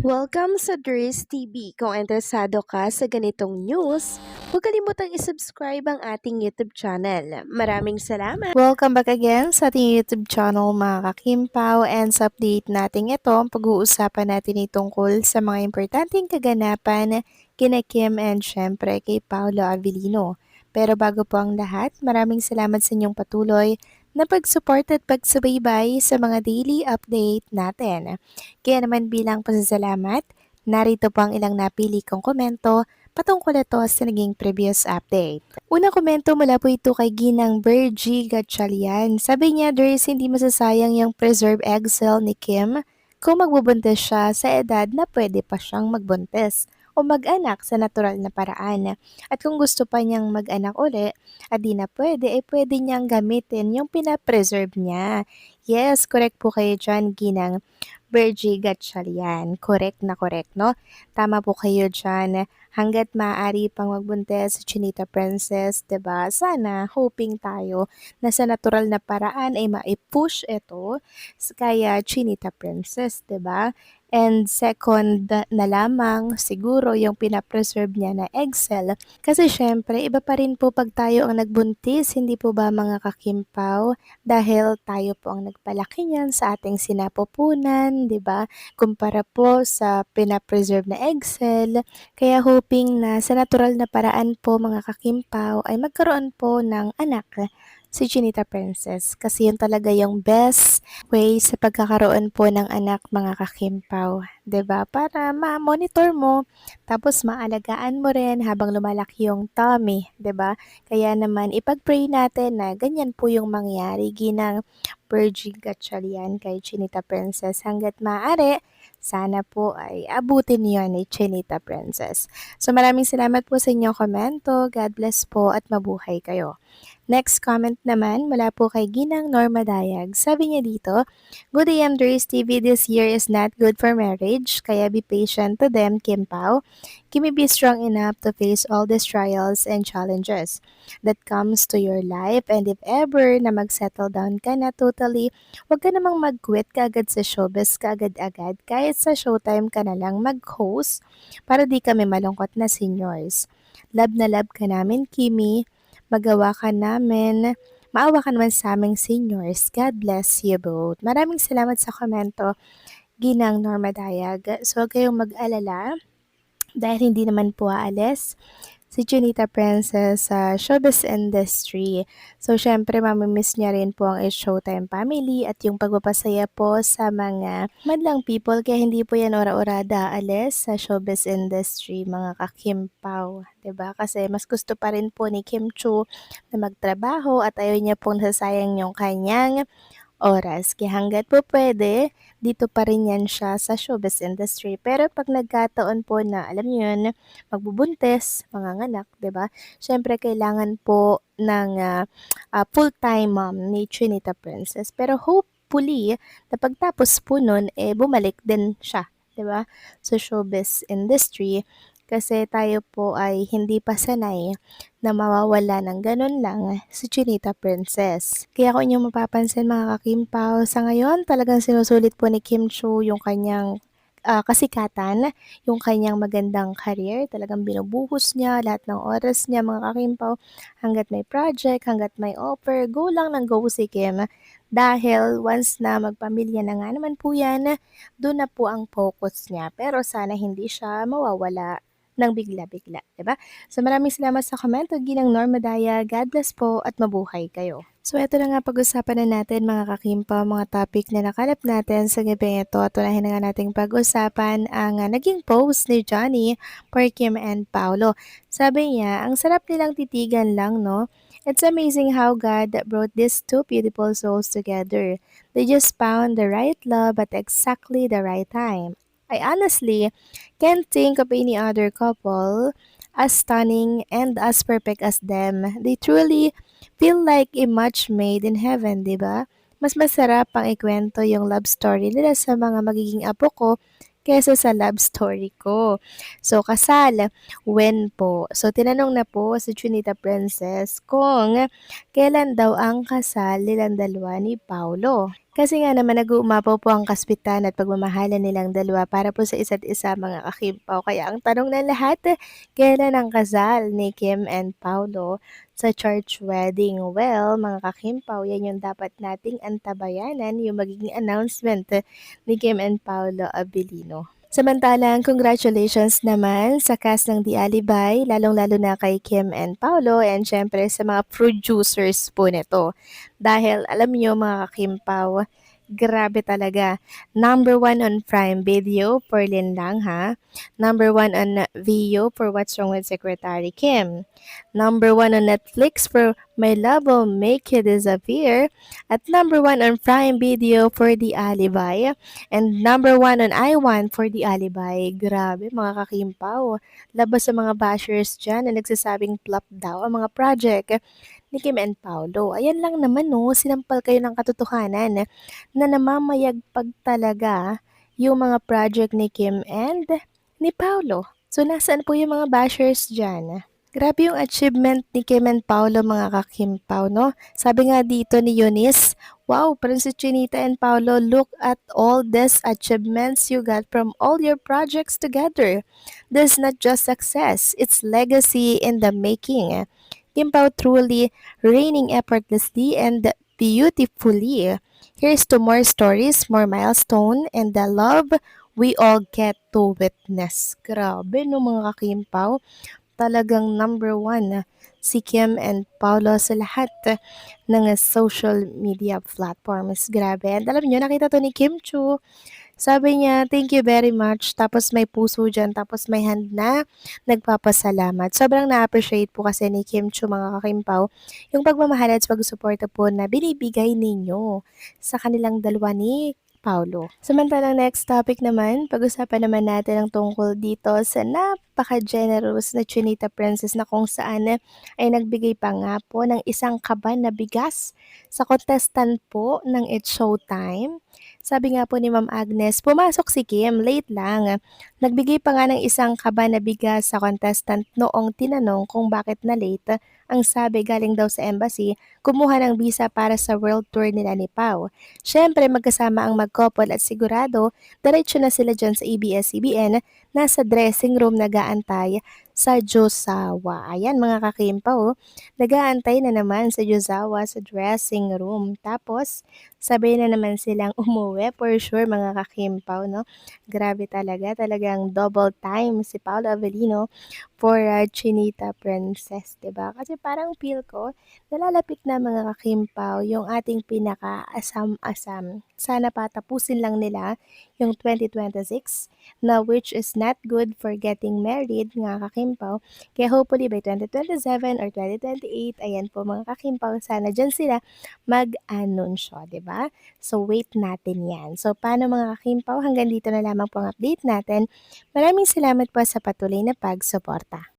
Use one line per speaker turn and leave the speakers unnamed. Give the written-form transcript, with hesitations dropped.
Welcome sa Dries TV. Kung interesado ka sa ganitong news, huwag kalimutang isubscribe ang ating YouTube channel. Maraming salamat!
Welcome back again sa ating YouTube channel mga kakimpaw, and sa update natin ito, pag-uusapan natin tungkol sa mga importanteng kaganapan kina Kim and syempre kay Paolo Avellino. Pero bago po ang lahat, maraming salamat sa inyong patuloy na pag-support at pagsubaybay sa mga daily update natin. Kaya naman bilang pasasalamat, narito po ang ilang napili kong komento patungkol ito sa naging previous update. Unang komento mula po ito kay Ginang Bergie Gatchalian. Sabi niya, Dres, hindi masasayang yung preserve egg cell ni Kim kung magbubuntis siya sa edad na pwede pa siyang magbuntis o mag-anak sa natural na paraan. At kung gusto pa niyang mag-anak uli at di na pwede, pwede niyang gamitin yung pinapreserve niya. Yes, correct po kayo dyan, Ginang Bergie Gatchalian. Correct, no? Tama po kayo dyan. Hanggat maaari pang magbuntis sa Chinita Princess, 'di ba? Sana hoping tayo na sa natural na paraan ay mai-push ito kaya Chinita Princess, 'di ba? And second na lamang siguro yung pinapreserve niya na egg cell. Kasi syempre, iba pa rin po pag tayo ang nagbuntis, hindi po ba mga kakimpaw? Dahil tayo po ang nagpalaki niyan sa ating sinapupunan, 'di ba? Kumpara po sa pinapreserve na egg cell. Kaya hoping na sa natural na paraan po mga kakimpaw ay magkaroon po ng anak si Chinita Princess kasi yun talaga yung best way sa pagkakaroon po ng anak mga kakimpaw. 'Di ba? Para ma-monitor mo tapos maalagaan mo rin habang lumalaki yung tummy, 'di ba? Kaya naman ipag-pray natin na ganyan po yung mangyari ginang Virgin Gatchalian kay Chinita Princess hanggat maaari. Sana po ay abutin yon ni Chinita Princess. So maraming salamat po sa inyong komento. God bless po at mabuhay kayo. Next comment naman mula po kay Ginang Norma Dayag. Sabi niya dito, Good day, Andres TV. This year is not good for marriage, kaya be patient to them, Kim Pao. Kimi be strong enough to face all these trials and challenges that comes to your life, and if ever na mag-settle down ka na totally, huwag ka namang mag-quit kaagad sa showbiz kaagad-agad, kahit sa showtime ka na lang mag-host para di kami malungkot na seniors. Love na love ka namin, Kimi. Magawa ka namin. Maawa ka naman sa aming seniors. God bless you both. Maraming salamat sa komento, Ginang Norma Dayag. So, huwag kayong mag-alala dahil hindi naman po aalis si Chinita Princess sa showbiz industry. So, syempre, mamimiss niya rin po ang Showtime family at yung pagpapasaya po sa mga madlang people. Kaya hindi po yan ora-orada alis sa showbiz industry, mga kakimpaw. 'Di ba? Kasi mas gusto pa rin po ni Kim Chu na magtrabaho at ayaw niya pong nasasayang yung kanyang oras. Kaya hangga't po pwede, dito pa rin yan siya sa showbiz industry. Pero pag nagkataon po na, alam niyo yun, magbubuntis, manganganak, 'di ba? Siyempre kailangan po ng full-time mom ni Trinita Princess. Pero hopefully, na pagtapos po nun, bumalik din siya, 'di ba? Sa showbiz industry. Kasi tayo po ay hindi pa sanay na mawawala ng ganun lang si Chinita Princess. Kaya kung inyong mapapansin mga kakimpaw, sa ngayon talagang sinusulit po ni Kim Chu yung kanyang kasikatan, yung kanyang magandang career. Talagang binubuhos niya lahat ng oras niya mga kakimpaw. Hanggat may project, hanggat may offer, go lang ng go si Kim. Dahil once na magpamilya na nga naman po yan, doon na po ang focus niya. Pero sana hindi siya mawawala ng bigla-bigla, 'di ba? So maraming salamat sa komento, Ginang Norma Daya. God bless po at mabuhay kayo. So ito na nga pag-usapan na natin mga kakimpa, mga topic na nakalap natin sa gabi ito at unahin na nga nating pag-usapan ang naging post ni Johnny for Kim and Paolo. Sabi niya, ang sarap nilang titigan lang, no? It's amazing how God brought these two beautiful souls together. They just found the right love at exactly the right time. I honestly can't think of any other couple as stunning and as perfect as them. They truly feel like a match made in heaven, di ba? Mas masarap pang ikwento yung love story nila sa mga magiging apo ko kesa sa love story ko. So, kasal, when po? So, tinanong na po si Trinita Princess kung kailan daw ang kasal nilang dalawa ni Paulo. Kasi nga naman nag-uumapaw po ang kaspitan at pagmamahalan nilang dalawa para po sa isa't isa mga kakimpaw. Kaya ang tanong ng lahat, kailan ang kasal ni Kim and Paulo sa church wedding? Well, mga kakimpaw, yan yung dapat nating antabayanan, yung magiging announcement ni Kim and Paulo Abilino. Samantalang congratulations naman sa cast ng The Alibay, lalong-lalo na kay Kim and Paulo and syempre sa mga producers po nito. Dahil alam niyo mga kakimpaw, grabe talaga. Number one on Prime Video, Perlin lang ha. Number one on Vio for What's Wrong with Secretary Kim. Number one on Netflix for My Love Will Make You Disappear. At number one on Prime Video for The Alibay. And number one on I1 for The Alibay. Grabe mga kakimpaw. Labas sa mga bashers dyan na nagsasabing flop daw ang mga project ni Kim and Paulo. Ayan lang naman no, sinampal kayo ng katotohanan na namamayagpag talaga yung mga project ni Kim and ni Paulo. So nasaan po yung mga bashers dyan? Grabe yung achievement ni Kim and Paulo mga kakimpaw, no? Sabi nga dito ni Eunice, wow, Princess Chinita and Paulo, look at all these achievements you got from all your projects together. This is not just success, it's legacy in the making. Kim Pao truly reigning effortlessly and beautifully. Here's to more stories, more milestone, and the love we all get to witness. Grabe no mga kakimpaw, talagang number one si Kim and Paulo sa lahat ng social media platforms. Grabe. And alam nyo, nakita to ni Kim Chu. Sabi niya, thank you very much. Tapos may puso dyan. Tapos may hand na nagpapasalamat. Sobrang na-appreciate po kasi ni Kim Chu mga kakimpaw yung pagmamahal at pagsuporta po na binibigay ninyo sa kanilang dalawa ni Paulo. Samantalang next topic naman, pag-usapan naman natin ang tungkol dito sa napaka-generous na Chinita Princess na kung saan ay nagbigay pa nga po ng isang kaban na bigas sa contestant po ng It's Showtime. Sabi nga po ni Ma'am Agnes, pumasok si Kim, late lang. Nagbigay pa nga ng isang kaban na bigas sa contestant noong tinanong kung bakit na late. Ang sabi galing daw sa embassy, kumuha ng visa para sa world tour nila ni Pau. Siyempre magkasama ang mag-couple at sigurado, diretso na sila dyan sa ABS-CBN, nasa dressing room nag-aantay sa Josawa. Ayan mga kakimpa oh, nag-aantay na naman sa Josawa sa dressing room. Tapos, sabay na naman silang umuwi for sure mga kakimpaw, no? Grabe talaga, talagang double time si Paolo Avellino for Chinita Princess, 'di ba? Kasi parang feel ko, nalalapit na mga kakimpaw yung ating pinaka-asam-asam. Sana patapusin lang nila yung 2026 na which is not good for getting married mga kakimpaw. Kaya hopefully by 2027 or 2028, ayan po mga kakimpaw, sana dyan sila mag-anunsyo, 'di ba? So wait natin 'yan. So paano mga kakimpaw, hanggang dito na lamang po ang update natin. Maraming salamat po sa patuloy na pagsuporta.